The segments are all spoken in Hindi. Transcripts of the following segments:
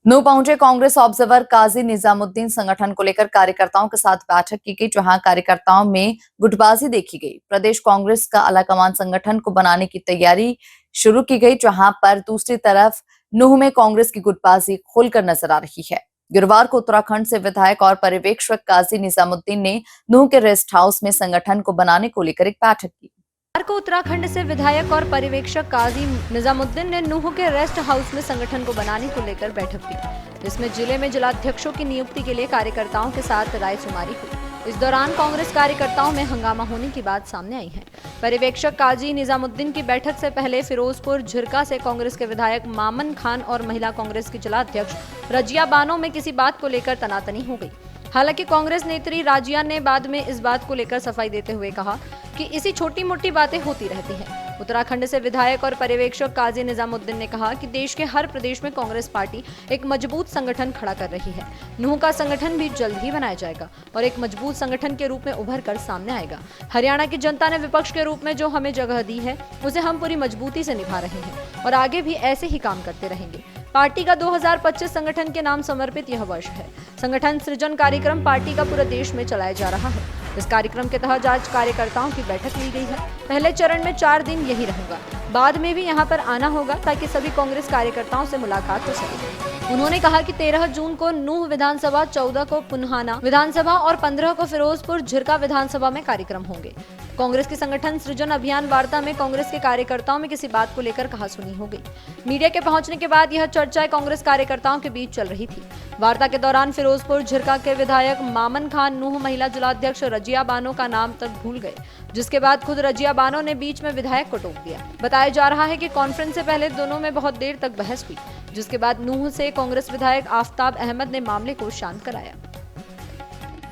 नूंह पहुंचे कांग्रेस ऑब्जर्वर काजी निजामुद्दीन। संगठन को लेकर कार्यकर्ताओं के साथ बैठक की गई, जहां कार्यकर्ताओं में गुटबाजी देखी गई। प्रदेश कांग्रेस का आलाकमान संगठन को बनाने की तैयारी शुरू की गई, जहां पर दूसरी तरफ नूंह में कांग्रेस की गुटबाजी खुलकर नजर आ रही है। गुरुवार को उत्तराखंड से विधायक और पर्यवेक्षक काजी निजामुद्दीन ने नूंह के रेस्ट हाउस में संगठन को बनाने को लेकर एक बैठक की। को उत्तराखंड से विधायक और पर्यवेक्षक काजी निजामुद्दीन ने नूंह के रेस्ट हाउस में संगठन को बनाने को लेकर बैठक की, जिसमें जिले में जिलाध्यक्षों की नियुक्ति के लिए कार्यकर्ताओं के साथ रायशुमारी हुई। इस दौरान कांग्रेस कार्यकर्ताओं में हंगामा होने की बात सामने आई है। पर्यवेक्षक काजी निजामुद्दीन की बैठक से पहले फिरोजपुर झिरका से कांग्रेस के विधायक मामन खान और महिला कांग्रेस की जिलाध्यक्ष रजिया बानो में किसी बात को लेकर तनातनी हो गई। हालांकि कांग्रेस नेत्री राजिया ने बाद में इस बात को लेकर सफाई देते हुए कहा कि इसी छोटी मोटी बातें होती रहती हैं। उत्तराखंड से विधायक और पर्यवेक्षक काजी निजामुद्दीन ने कहा कि देश के हर प्रदेश में कांग्रेस पार्टी एक मजबूत संगठन खड़ा कर रही है। नूंह का संगठन भी जल्द ही बनाया जाएगा और एक मजबूत संगठन के रूप में उभर कर सामने आएगा। हरियाणा की जनता ने विपक्ष के रूप में जो हमें जगह दी है, उसे हम पूरी मजबूती से निभा रहे हैं और आगे भी ऐसे ही काम करते रहेंगे। पार्टी का 2025 संगठन के नाम समर्पित यह वर्ष है। संगठन सृजन कार्यक्रम पार्टी का पूरे देश में चलाया जा रहा है। इस कार्यक्रम के तहत आज कार्यकर्ताओं की बैठक ली गई है। पहले चरण में 4 दिन यही रहूंगा, बाद में भी यहां पर आना होगा ताकि सभी कांग्रेस कार्यकर्ताओं से मुलाकात हो सके। उन्होंने कहा कि 13 जून को नूंह विधानसभा, 14 को पुन्हाना विधानसभा और 15 को फिरोजपुर झिरका विधानसभा में कार्यक्रम होंगे। कांग्रेस की संगठन सृजन अभियान वार्ता में कांग्रेस के कार्यकर्ताओं में किसी बात को लेकर कहासुनी हो गई। मीडिया के पहुंचने के बाद यह चर्चा कांग्रेस कार्यकर्ताओं के बीच चल रही थी। वार्ता के दौरान फिरोजपुर झिरका के विधायक मामन खान नूंह महिला जिलाध्यक्ष रजिया बानो का नाम तक भूल गए, जिसके बाद खुद रजिया बानो ने बीच में विधायक को टोक दिया। बताया जा रहा है कि कॉन्फ्रेंस से पहले दोनों में बहुत देर तक बहस हुई, जिसके बाद नूंह से कांग्रेस विधायक आफताब अहमद ने मामले को शांत कराया।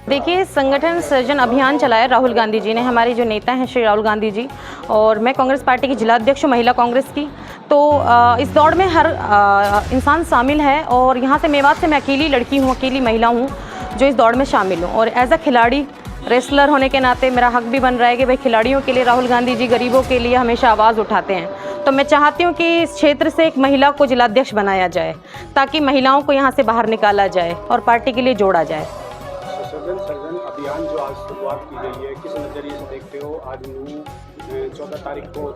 देखिए, संगठन सृजन अभियान चलाया राहुल गांधी जी ने, हमारे जो नेता हैं श्री राहुल गांधी जी, और मैं कांग्रेस पार्टी की जिलाध्यक्ष महिला कांग्रेस की। तो इस दौड़ में हर इंसान शामिल है और यहाँ से मेवात से मैं अकेली लड़की हूँ, अकेली महिला हूँ जो इस दौड़ में शामिल हूँ। और एज अ खिलाड़ी, रेसलर होने के नाते मेरा हक भी बन रहा है कि भाई खिलाड़ियों के लिए राहुल गांधी जी गरीबों के लिए हमेशा आवाज़ उठाते हैं। तो मैं चाहती हूँ कि इस क्षेत्र से एक महिला को जिलाध्यक्ष बनाया जाए ताकि महिलाओं को यहाँ से बाहर निकाला जाए और पार्टी के लिए जोड़ा जाए। सृजन अभियान जो आज शुरुआत की गई है, किस नज़रिए से देखते हो? आज 14 तारीख को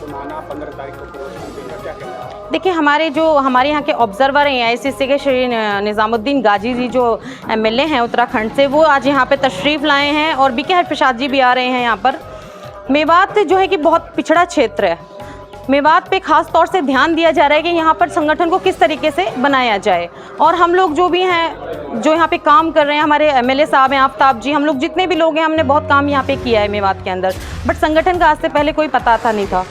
पुनाना, 15 तारीख को फिरोजपुर का क्या कहना है? देखिए, हमारे यहाँ के ऑब्जर्वर हैं AICC के श्री निजामुद्दीन गाजी जी जो MLA हैं उत्तराखंड से, वो आज यहाँ पे तशरीफ़ लाए हैं और BK हरप्रसाद जी भी आ रहे हैं यहाँ पर। मेवात जो है कि बहुत पिछड़ा क्षेत्र है। मेवात पे खास तौर से ध्यान दिया जा रहा है कि यहाँ पर संगठन को किस तरीके से बनाया जाए। और हम लोग जो भी हैं, जो यहाँ पे काम कर रहे हैं, हमारे MLA साहब हैं आफताब जी, हम लोग जितने भी लोग हैं, हमने बहुत काम यहाँ पे किया है मेवात के अंदर। बट संगठन का आज से पहले कोई पता था नहीं था,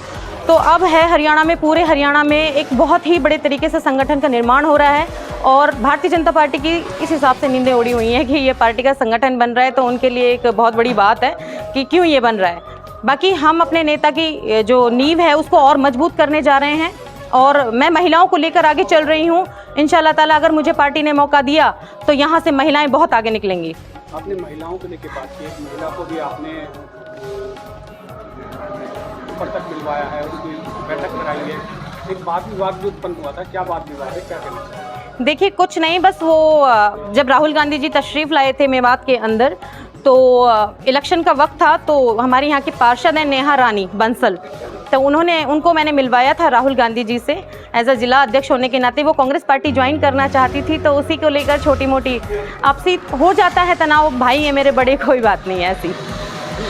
तो अब है हरियाणा में, पूरे हरियाणा में एक बहुत ही बड़े तरीके से संगठन का निर्माण हो रहा है। और भारतीय जनता पार्टी की इस हिसाब से नींदें उड़ी हुई हैं कि ये पार्टी का संगठन बन रहा है, तो उनके लिए एक बहुत बड़ी बात है कि क्यों ये बन रहा है। बाकी हम अपने नेता की जो नींव है उसको और मजबूत करने जा रहे हैं और मैं महिलाओं को लेकर आगे चल रही हूँ। इंशाल्लाह ताला अगर मुझे पार्टी ने मौका दिया तो यहाँ से महिलाएं बहुत आगे निकलेंगी। आपने महिलाओं को लेकर बात की, एक महिला को भी आपने ऊपर तक मिलवाया है, उसकी बैठक कराई है। एक बात विवाद भी उत्पन्न हुआ था, क्या बात विवाद है, क्या कहना चाहिए? देखिए, कुछ नहीं, बस वो जब राहुल गांधी जी तशरीफ़ लाए थे मेवात के अंदर, तो इलेक्शन का वक्त था, तो हमारे यहाँ की पार्षद हैं नेहा रानी बंसल, तो उनको मैंने मिलवाया था राहुल गांधी जी से। एज अ जिला अध्यक्ष होने के नाते वो कांग्रेस पार्टी ज्वाइन करना चाहती थी, तो उसी को लेकर छोटी मोटी आपसी हो जाता है तनाव। भाई है मेरे बड़े, कोई बात नहीं है ऐसी।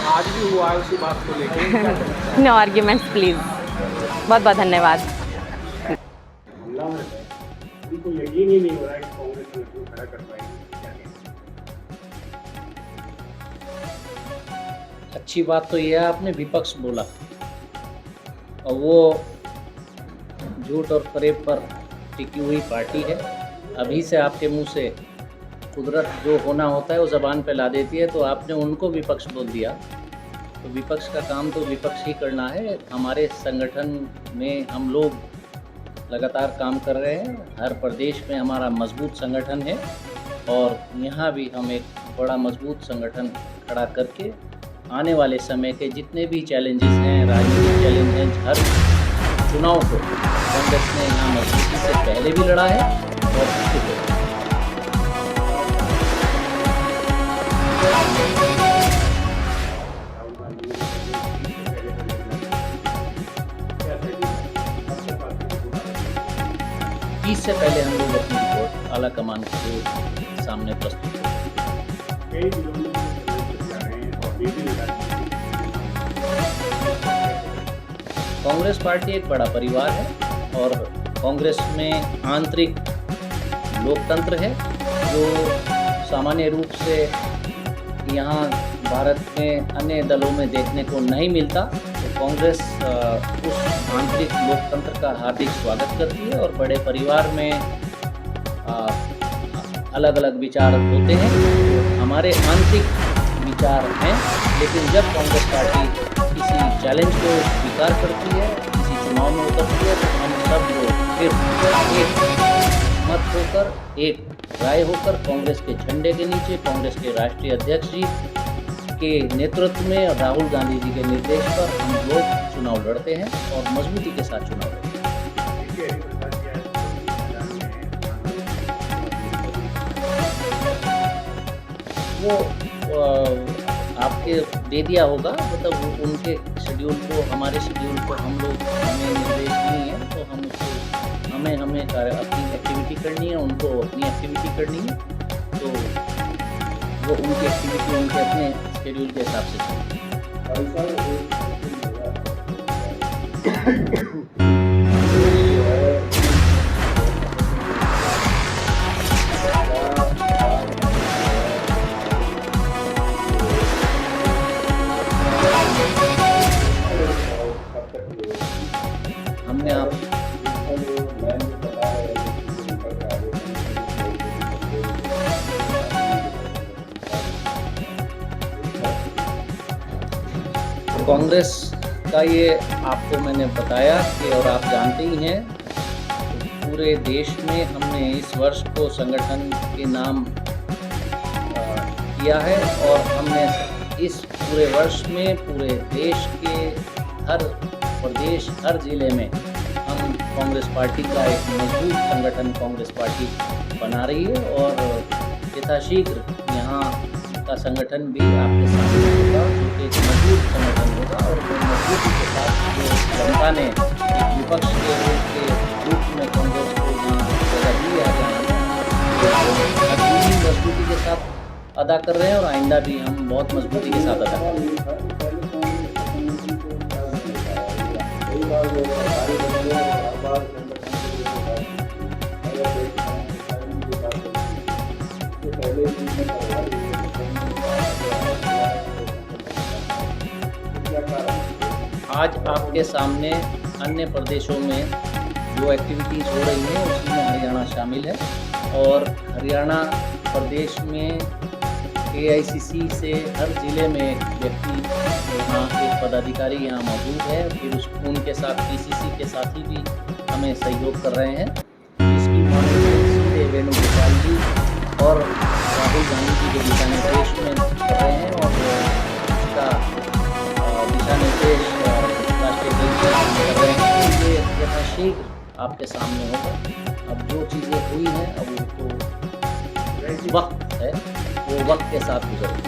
आज भी हुआ है उसी बात को लेकर? No arguments please. बहुत बहुत धन्यवाद। उनको यकीन ही नहीं हो रहा है कि कांग्रेस संगठन खड़ा कर पाएगी। अच्छी बात तो यह है आपने विपक्ष बोला, और वो झूठ और फरेब पर टिकी हुई पार्टी है। अभी से आपके मुंह से कुदरत जो होना होता है वो ज़बान पे ला देती है, तो आपने उनको विपक्ष बोल दिया। तो विपक्ष का काम तो विपक्ष ही करना है। हमारे संगठन में हम लोग लगातार काम कर रहे हैं। हर प्रदेश में हमारा मजबूत संगठन है और यहाँ भी हम एक बड़ा मजबूत संगठन खड़ा करके आने वाले समय के जितने भी चैलेंजेस हैं, राजनीतिक चैलेंज हैं, हर चुनाव को कांग्रेस ने यहाँ मजबूती से पहले भी लड़ा है और स्थिर हो। राहुल गांधी ने कहा 30 से पहले हम लोग अपनी रिपोर्ट आला कमान के सामने प्रस्तुत करेंगे। कई जिलों में प्रदेश जा रहे हैं और विभिन्न राजनीतिक कांग्रेस पार्टी एक बड़ा परिवार है और कांग्रेस में आंतरिक लोकतंत्र है जो सामान्य रूप से यहाँ भारत में अन्य दलों में देखने को नहीं मिलता। तो कांग्रेस उस आंतरिक लोकतंत्र का हार्दिक स्वागत करती है और बड़े परिवार में अलग अलग विचार होते हैं। तो हमारे आंतरिक विचार हैं, लेकिन जब कांग्रेस पार्टी किसी चैलेंज को स्वीकार करती है, किसी चुनाव में उतरती है, तो हम सब लोग फिर एक मत होकर, एक राय होकर कांग्रेस के झंडे के नीचे कांग्रेस के राष्ट्रीय अध्यक्ष जी के नेतृत्व में और राहुल गांधी जी के निर्देश पर हम लोग चुनाव लड़ते हैं और मजबूती के साथ चुनाव लड़ते हैं। वो आपके दे दिया होगा, मतलब उनके शेड्यूल को, हमारे शेड्यूल को हम लोग, हमें निर्देश नहीं है, तो हम उसको हमें अपनी एक्टिविटी करनी है, उनको अपनी एक्टिविटी करनी है, तो वो उनकी एक्टिविटी उनके अपने शेड्यूल के हिसाब से चलेगी। हमने आप कांग्रेस का ये आपको मैंने बताया कि, और आप जानते ही हैं, पूरे देश में हमने इस वर्ष को संगठन के नाम किया है और हमने इस पूरे वर्ष में पूरे देश के हर प्रदेश, हर जिले में हम कांग्रेस पार्टी का एक मजबूत संगठन कांग्रेस पार्टी बना रही है और यथाशीघ्र यहाँ का संगठन भी आपके सामने होगा, जो कि एक मजबूत संगठन होगा और मजबूती के साथ जो जनता ने एक विपक्ष के रूप में कांग्रेस को यहाँ जगह दी है, मजबूती के साथ अदा कर रहे हैं और आइंदा भी हम बहुत मजबूती के साथ अदा करेंगे। आज आपके सामने अन्य प्रदेशों में जो एक्टिविटीज़ हो रही हैं उसमें हरियाणा शामिल है और हरियाणा प्रदेश में AICC से हर ज़िले में एक व्यक्ति, यहाँ एक पदाधिकारी यहाँ मौजूद है, फिर उनके साथ PCC के साथी भी हमें सहयोग कर रहे हैं, जिसकी मॉनिटरिंग सीधे वेणुगोपाल जी और राहुल गांधी जी के दिशा निर्देश में कर रहे हैं और उसका दिशा निर्देश राष्ट्रीय कर रहे हैं। ये यथाशीघ्र आपके सामने होगा। अब जो चीज़ें हुई हैं अब उनको वक्त है, वो वक्त के साथ गुजरेगी।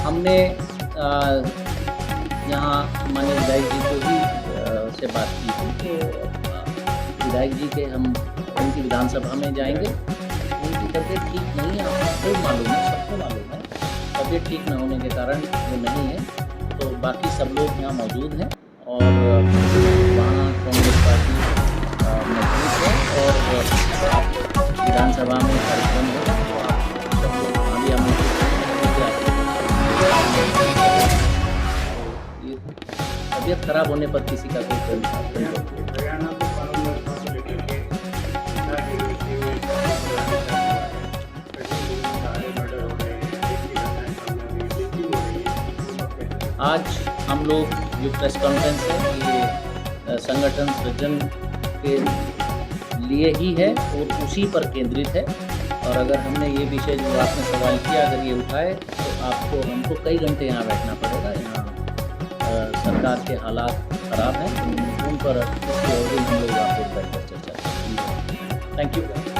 हमने यहाँ माननीय विधायक जी को ही से बात की थी, तो विधायक जी के हम उनकी विधानसभा में जाएंगे। उनकी तबीयत ठीक नहीं है, आपको मालूम है, सबको मालूम है, तबीयत ठीक न होने के कारण वो नहीं है, तो बाकी सब लोग यहाँ मौजूद हैं और वहाँ कांग्रेस पार्टी मौजूद है और आप विधानसभा में कार्यक्रम होगा तो आप सब लोग वहाँ भी आमंत्रित हैं। ये तबीयत खराब होने पर किसी का कोई आज हम लोग जो प्रेस कॉन्फ्रेंस है ये संगठन सृजन के लिए ही है और उसी पर केंद्रित है। और अगर हमने ये विषय जो आपने सवाल किया अगर ये उठाए तो हमको कई घंटे यहाँ बैठना पड़ेगा। यहाँ सरकार के हालात ख़राब हैं, उन पर इसके और भी हम लोग आपको बैठकर चर्चा करेंगे। Thank you.